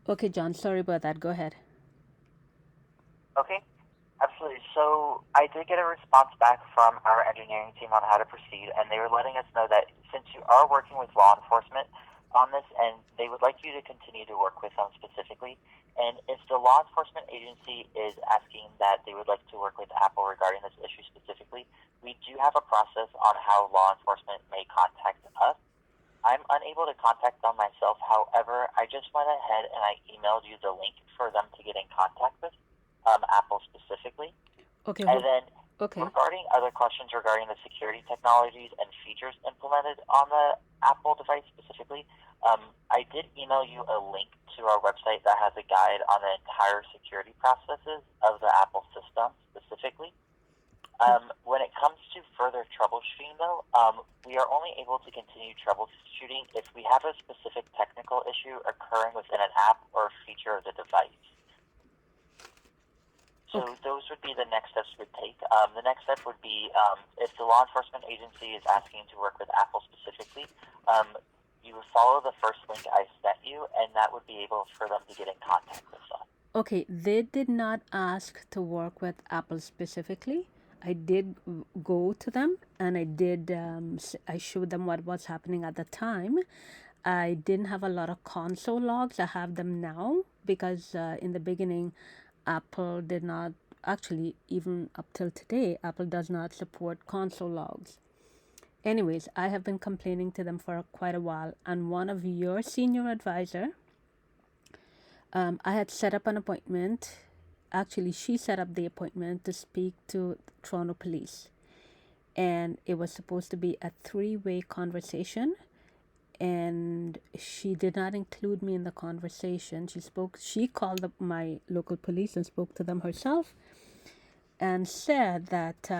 Okay, John, sorry about that. Go ahead. Okay, absolutely. So I did get a response back from our engineering team on how to proceed, and they were letting us know that since you are working with law enforcement on this, and they would like you to continue to work with them specifically, and if the law enforcement agency is asking that they would like to work with Apple regarding this issue specifically, we do have a process on how law enforcement may contact us. I'm unable to contact them myself. However, I just went ahead and I emailed you the link for them to get in contact with Apple specifically. Okay, And then okay. regarding other questions regarding the security technologies and features implemented on the Apple device specifically, I did email you a link to our website that has a guide on the entire security processes of the Apple system specifically. When it comes to further troubleshooting, though, we are only able to continue troubleshooting if we have a specific technical issue occurring within an app or feature of the device. Okay. So those would be the next steps we'd take. The next step would be if the law enforcement agency is asking to work with Apple specifically, you would follow the first link I sent you, and that would be able for them to get in contact with us. Okay, they did not ask to work with Apple specifically. I did go to them and I showed them what was happening at the time. I didn't have a lot of console logs. I have them now because in the beginning, Apple did not, actually, even up till today, Apple does not support console logs. Anyways, I have been complaining to them for quite a while, and one of your senior advisor, I had set up an appointment. Actually, she set up the appointment to speak to Toronto Police, and it was supposed to be a three-way conversation. And she did not include me in the conversation. She called up my local police and spoke to them herself, and said that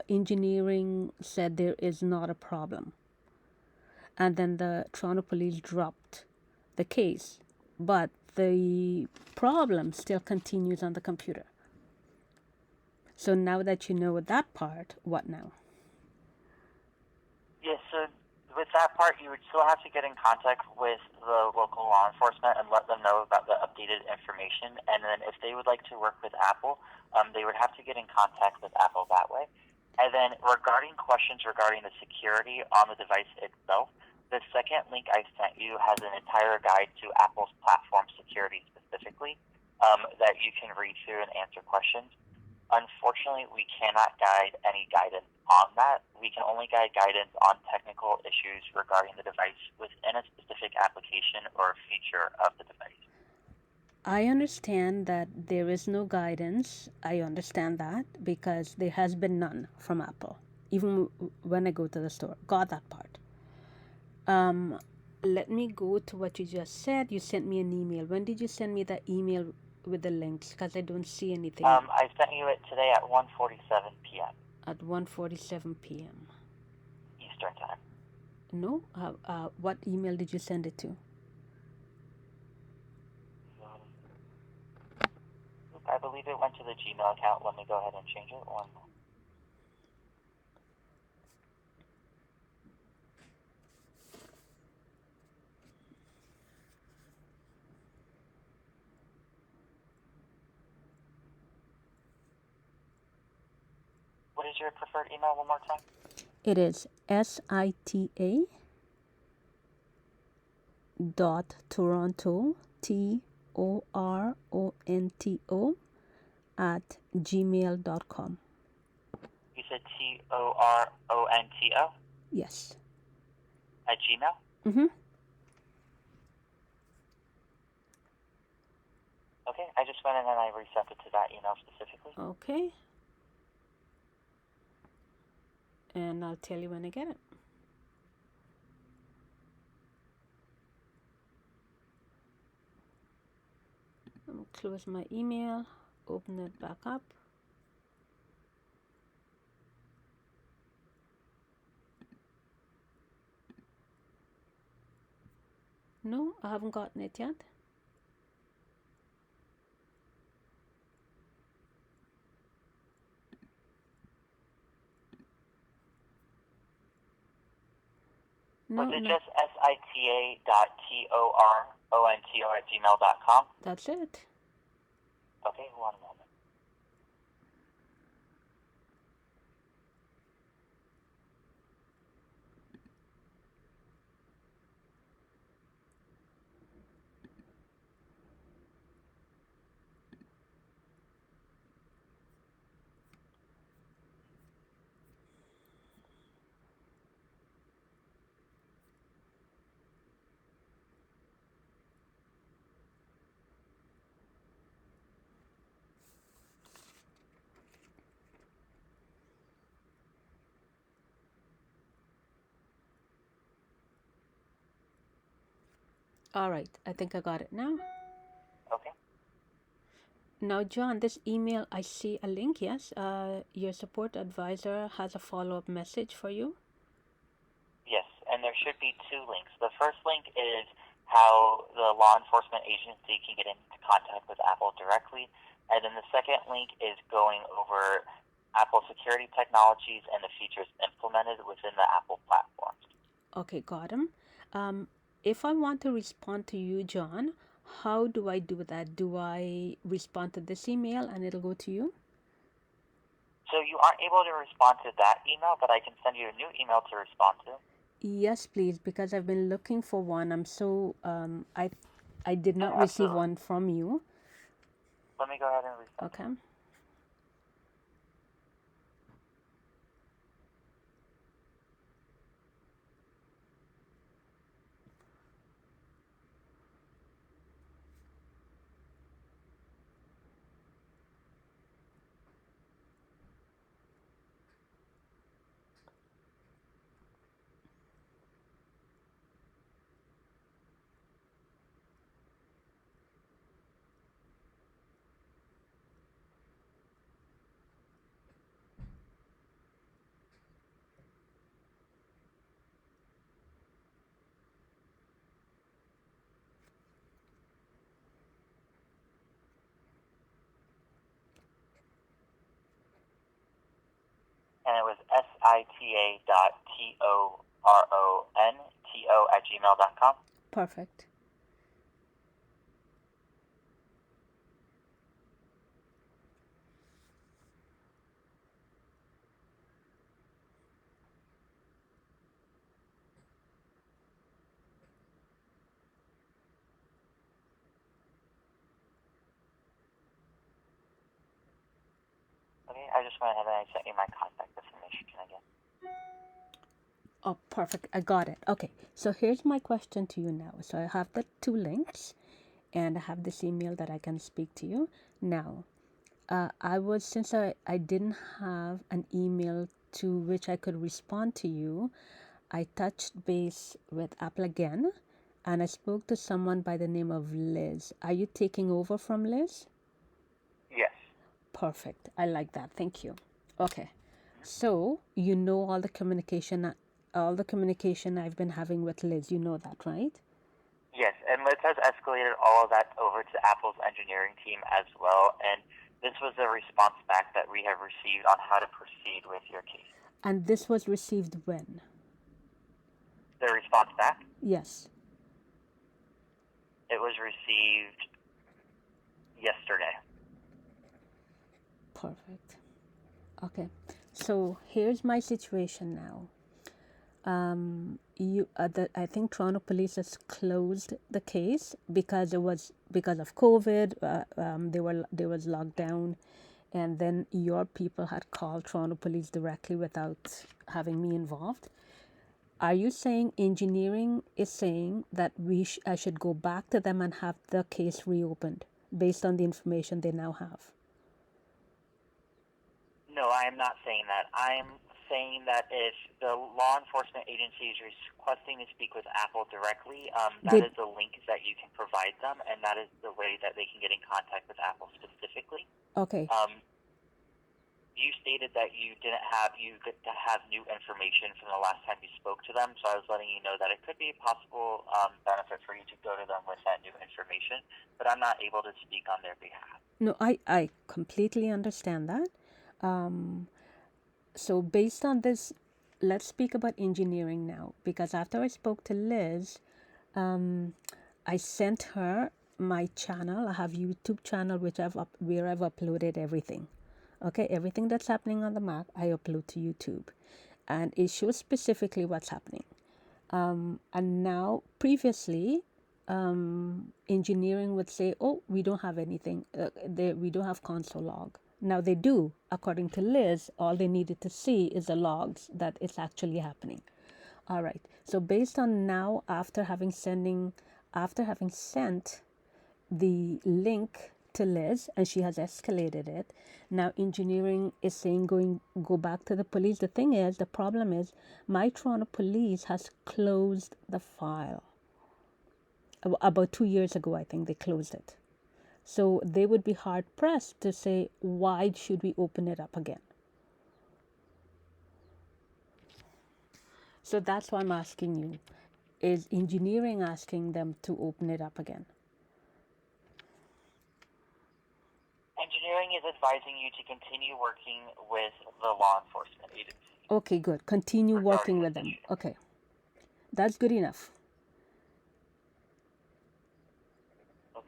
engineering said there is not a problem, and then the Toronto police dropped the case, but the problem still continues on the computer. So now that you know that part, what now? Yes, so with that part, you would still have to get in contact with the local law enforcement and let them know about the updated information. And then if they would like to work with Apple, they would have to get in contact with Apple that way. And then regarding questions regarding the security on the device itself, the second link I sent you has an entire guide to Apple's platform security specifically that you can read through and answer questions. Unfortunately, we cannot guide any guidance on that. We can only guide guidance on technical issues regarding the device within a specific application or feature of the device. I understand that there is no guidance. I understand that because there has been none from Apple. Even when I go to the store, got that part. Um, Let me go to what you just said. You sent me an email. When did you send me the email with the links? Because I don't see anything I sent you it today at 1:47 p.m. at 1:47 p.m. Eastern Time. No? What email did you send it to? I believe it went to the Gmail account. Let me go ahead and change it. One. What is your preferred email one more time? It is SITA dot Toronto, TORONTO at gmail.com. You said TORONTO Yes. at Gmail? Mm-hmm. Okay, I just went in and I resent it to that email specifically. Okay. And I'll tell you when I get it. I'm going to close my email, open it back up. No, I haven't gotten it yet. Was No, it no, just sita.toronto@gmail.com? that's it. Okay, one moment. All right, I think I got it now. Okay. Now, John, this email, I see a link, yes? Your support advisor has a follow-up message for you. Yes, and there should be two links. The first link is how the law enforcement agency can get into contact with Apple directly, and then the second link is going over Apple security technologies and the features implemented within the Apple platforms. Okay, got him. If I want to respond to you, John, how do I do that? Do I respond to this email and it'll go to you? So you aren't able to respond to that email, but I can send you a new email to respond to. Yes, please, because I've been looking for one. I did not Yeah, receive absolutely. one from you. Let me go ahead and respond. Okay. And it was sita.toronto@gmail.com. Perfect. Okay, I just went ahead and I sent you my contact information again. Oh, perfect. I got it. Okay. So here's my question to you now. So I have the two links and I have this email that I can speak to you. Now, since I didn't have an email to which I could respond to you, I touched base with Apple again and I spoke to someone by the name of Liz. Are you taking over from Liz? Yes. Perfect. I like that. Thank you. Okay. So you know all the communication I've been having with Liz. You know that, right? Yes, and Liz has escalated all of that over to Apple's engineering team as well, and this was a response back that we have received on how to proceed with your case. And this was received when? The response back? Yes. It was received yesterday. Perfect. Okay. So here's my situation now. I think Toronto Police has closed the case because it was because of COVID. There was lockdown, and then your people had called Toronto Police directly without having me involved. Are you saying engineering is saying that I should go back to them and have the case reopened based on the information they now have? No, I am not saying that. I'm saying that if the law enforcement agency is requesting to speak with Apple directly, that is a link that you can provide them, and that is the way that they can get in contact with Apple specifically. Okay. You stated that you get to have new information from the last time you spoke to them, so I was letting you know that it could be a possible benefit for you to go to them with that new information, but I'm not able to speak on their behalf. No, I completely understand that. So based on this let's speak about engineering now, because after I spoke to Liz, I sent her my channel. I have YouTube channel where I've uploaded everything. Okay, everything that's happening on the Mac, I upload to YouTube, and it shows specifically what's happening. And now, previously, engineering would say, "Oh, we don't have anything. We don't have console log." Now they do. According to Liz, all they needed to see is the logs that it's actually happening. All right. So based on now, after having sent the link to Liz, and she has escalated it, now engineering is saying go back to the police. The thing is, the problem is, my Toronto police has closed the file. About 2 years ago, I think they closed it. So they would be hard pressed to say, why should we open it up again? So that's why I'm asking you. Is engineering asking them to open it up again? Engineering is advising you to continue working with the law enforcement agency. Okay, good. Continue working with them. Okay. That's good enough. Okay.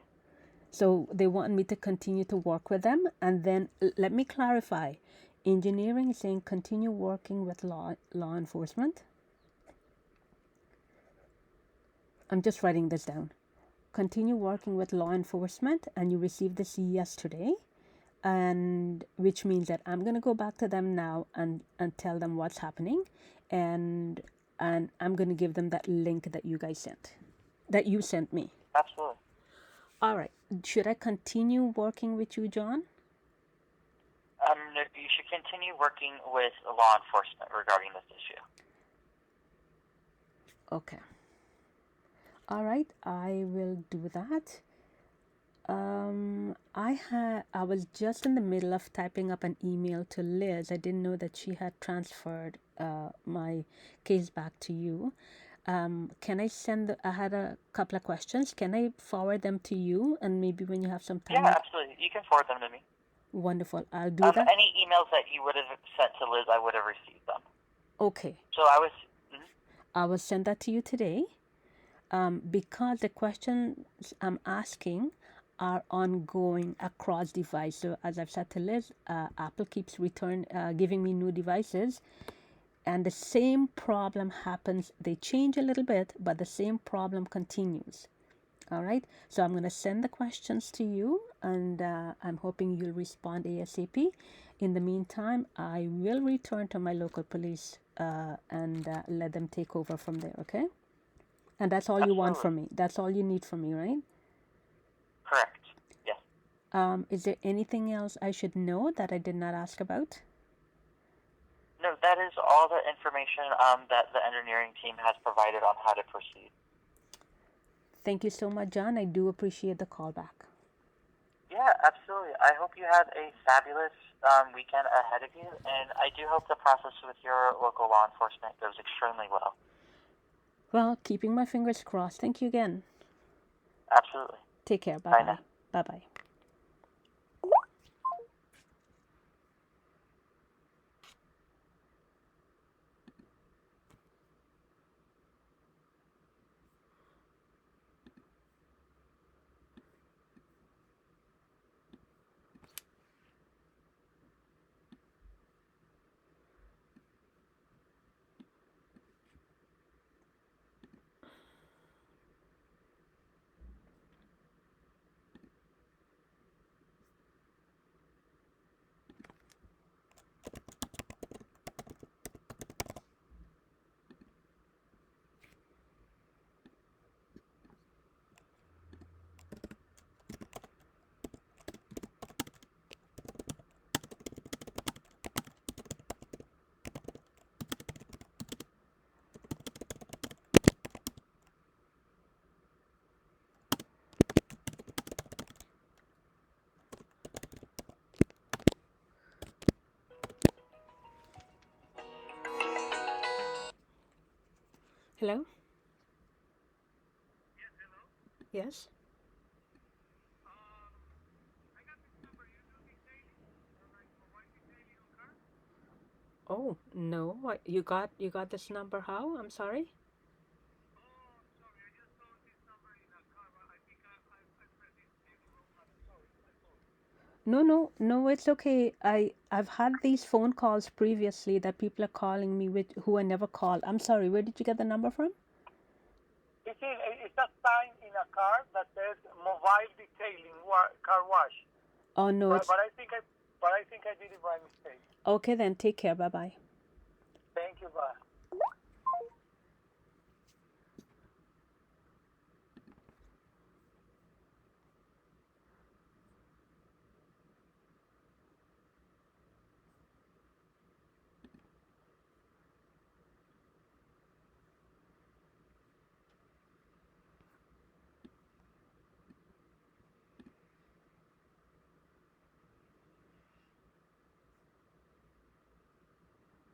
So they want me to continue to work with them. And then let me clarify. Engineering is saying continue working with law enforcement. I'm just writing this down. Continue working with law enforcement, and you received this yesterday, and which means that I'm going to go back to them now and tell them what's happening, and I'm going to give them that link that you sent me. Absolutely. All right. Should I continue working with you, John? No, you should continue working with law enforcement regarding this issue. Okay. All right, I will do that. I was just in the middle of typing up an email to Liz. I didn't know that she had transferred my case back to you. Can I I had a couple of questions. Can I forward them to you? And maybe when you have some time. Yeah, absolutely. You can forward them to me. Wonderful. I'll do that. Any emails that you would have sent to Liz, I would have received them. Okay. So I will send that to you today. Because the questions I'm asking are ongoing across device. So as I've said to Liz, Apple keeps giving me new devices, and the same problem happens. They change a little bit, but the same problem continues. All right. So I'm going to send the questions to you, and I'm hoping you'll respond ASAP. In the meantime, I will return to my local police and let them take over from there. Okay. And that's all you want from me. That's all you need from me, right? Correct. Yes. Is there anything else I should know that I did not ask about? No, that is all the information that the engineering team has provided on how to proceed. Thank you so much, John. I do appreciate the call back. Yeah, absolutely. I hope you have a fabulous weekend ahead of you, and I do hope the process with your local law enforcement goes extremely well. Well, keeping my fingers crossed. Thank you again. Absolutely. Take care. Bye-bye. Bye-bye. Hello? Yes, hello? Yes? I got this number. You do detailing, like for white detailing on cars? Oh no, you got this number how? I'm sorry. No, no, no, it's okay. I've had these phone calls previously that people are calling me with who I never called. I'm sorry. Where did you get the number from? It's a sign in a car that says mobile detailing car wash. Oh no, But it's I think I did it by mistake. okay then. Take care. Bye bye. Thank you, bye.